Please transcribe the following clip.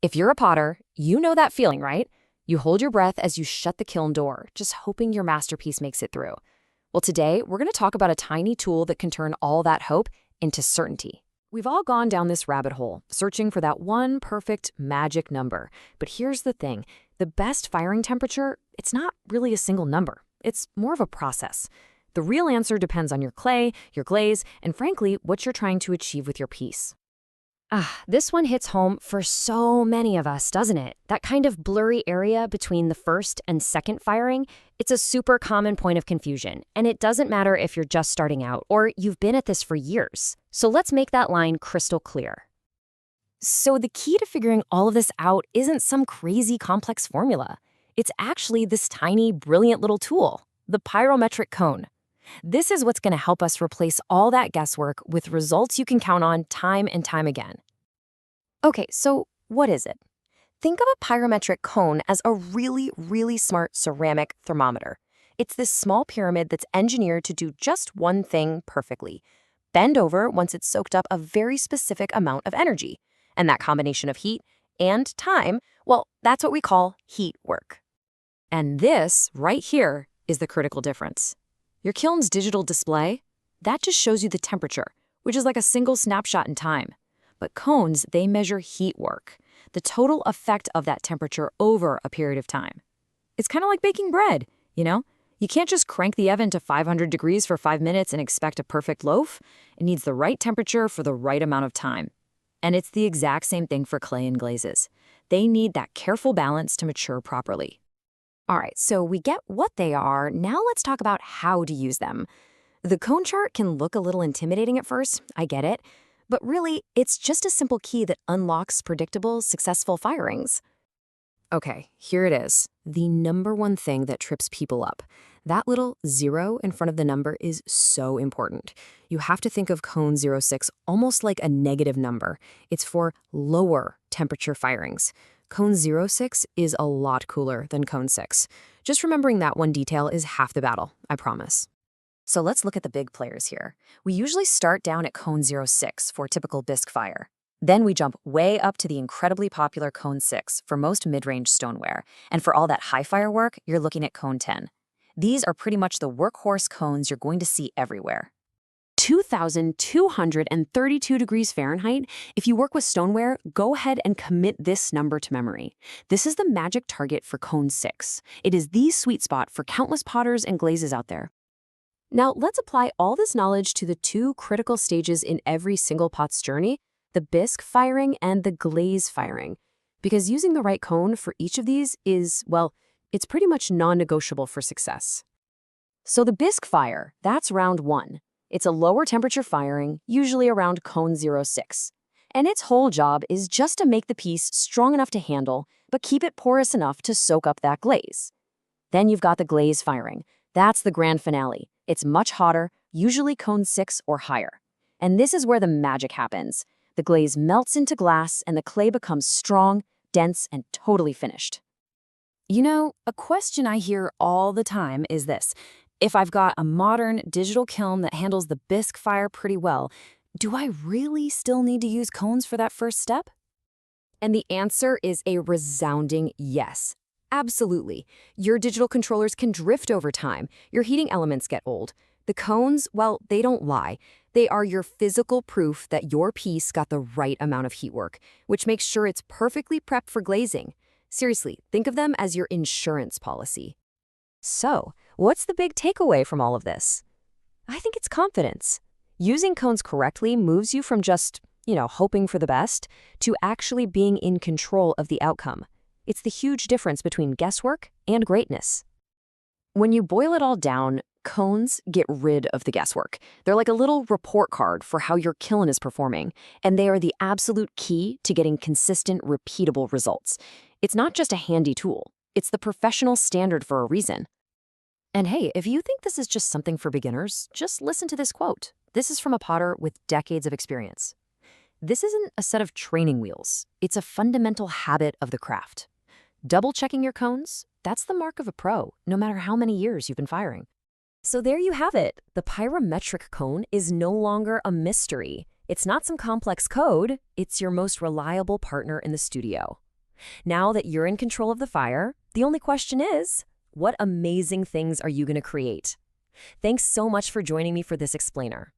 If you're a potter, you know that feeling, right? You hold your breath as you shut the kiln door, just hoping your masterpiece makes it through. Well, today, we're going to talk about a tiny tool that can turn all that hope into certainty. We've all gone down this rabbit hole, searching for that one perfect magic number. But here's the thing. The best firing temperature, it's not really a single number. It's more of a process. The real answer depends on your clay, your glaze, and frankly, what you're trying to achieve with your piece. This one hits home for so many of us, doesn't it? That kind of blurry area between the first and second firing, it's a super common point of confusion, and it doesn't matter if you're just starting out or you've been at this for years. So let's make that line crystal clear. So the key to figuring all of this out isn't some crazy complex formula. It's actually this tiny, brilliant little tool, the pyrometric cone. This is what's going to help us replace all that guesswork with results you can count on time and time again. Okay, so what is it? Think of a pyrometric cone as a really, really smart ceramic thermometer. It's this small pyramid that's engineered to do just one thing perfectly: bend over once it's soaked up a very specific amount of energy. And that combination of heat and time, well, that's what we call heat work. And this, right here, is the critical difference. Your kiln's digital display, that just shows you the temperature, which is like a single snapshot in time. But cones, they measure heat work, the total effect of that temperature over a period of time. It's kind of like baking bread, you know? You can't just crank the oven to 500 degrees for 5 minutes and expect a perfect loaf. It needs the right temperature for the right amount of time. And it's the exact same thing for clay and glazes. They need that careful balance to mature properly. All right, so we get what they are. Now let's talk about how to use them. The cone chart can look a little intimidating at first, I get it, but really, it's just a simple key that unlocks predictable, successful firings. Okay, here it is. The number one thing that trips people up. That little 0 in front of the number is so important. You have to think of cone 06 almost like a negative number. It's for lower temperature firings. Cone 06 is a lot cooler than cone 6. Just remembering that one detail is half the battle, I promise. So let's look at the big players here. We usually start down at cone 06 for typical bisque fire. Then we jump way up to the incredibly popular cone 6 for most mid-range stoneware. And for all that high fire work, you're looking at cone 10. These are pretty much the workhorse cones you're going to see everywhere. 2,232 degrees Fahrenheit. If you work with stoneware, go ahead and commit this number to memory. This is the magic target for cone 6. It is the sweet spot for countless potters and glazes out there. Now, let's apply all this knowledge to the two critical stages in every single pot's journey, the bisque firing and the glaze firing. Because using the right cone for each of these is, well, it's pretty much non-negotiable for success. So the bisque fire, that's round 1. It's a lower temperature firing, usually around cone 06. And its whole job is just to make the piece strong enough to handle, but keep it porous enough to soak up that glaze. Then you've got the glaze firing. That's the grand finale. It's much hotter, usually cone 6 or higher. And this is where the magic happens. The glaze melts into glass and the clay becomes strong, dense, and totally finished. You know, a question I hear all the time is this. If I've got a modern digital kiln that handles the bisque fire pretty well, do I really still need to use cones for that first step? And the answer is a resounding yes. Absolutely. Your digital controllers can drift over time. Your heating elements get old. The cones, well, they don't lie. They are your physical proof that your piece got the right amount of heat work, which makes sure it's perfectly prepped for glazing. Seriously, think of them as your insurance policy. So, what's the big takeaway from all of this? I think it's confidence. Using cones correctly moves you from just, hoping for the best to actually being in control of the outcome. It's the huge difference between guesswork and greatness. When you boil it all down, cones get rid of the guesswork. They're like a little report card for how your kiln is performing, and they are the absolute key to getting consistent, repeatable results. It's not just a handy tool. It's the professional standard for a reason. And hey, if you think this is just something for beginners, just listen to this quote. This is from a potter with decades of experience. This isn't a set of training wheels. It's a fundamental habit of the craft. Double-checking your cones, that's the mark of a pro, no matter how many years you've been firing. So there you have it. The pyrometric cone is no longer a mystery. It's not some complex code. It's your most reliable partner in the studio. Now that you're in control of the fire, the only question is, what amazing things are you going to create? Thanks so much for joining me for this explainer.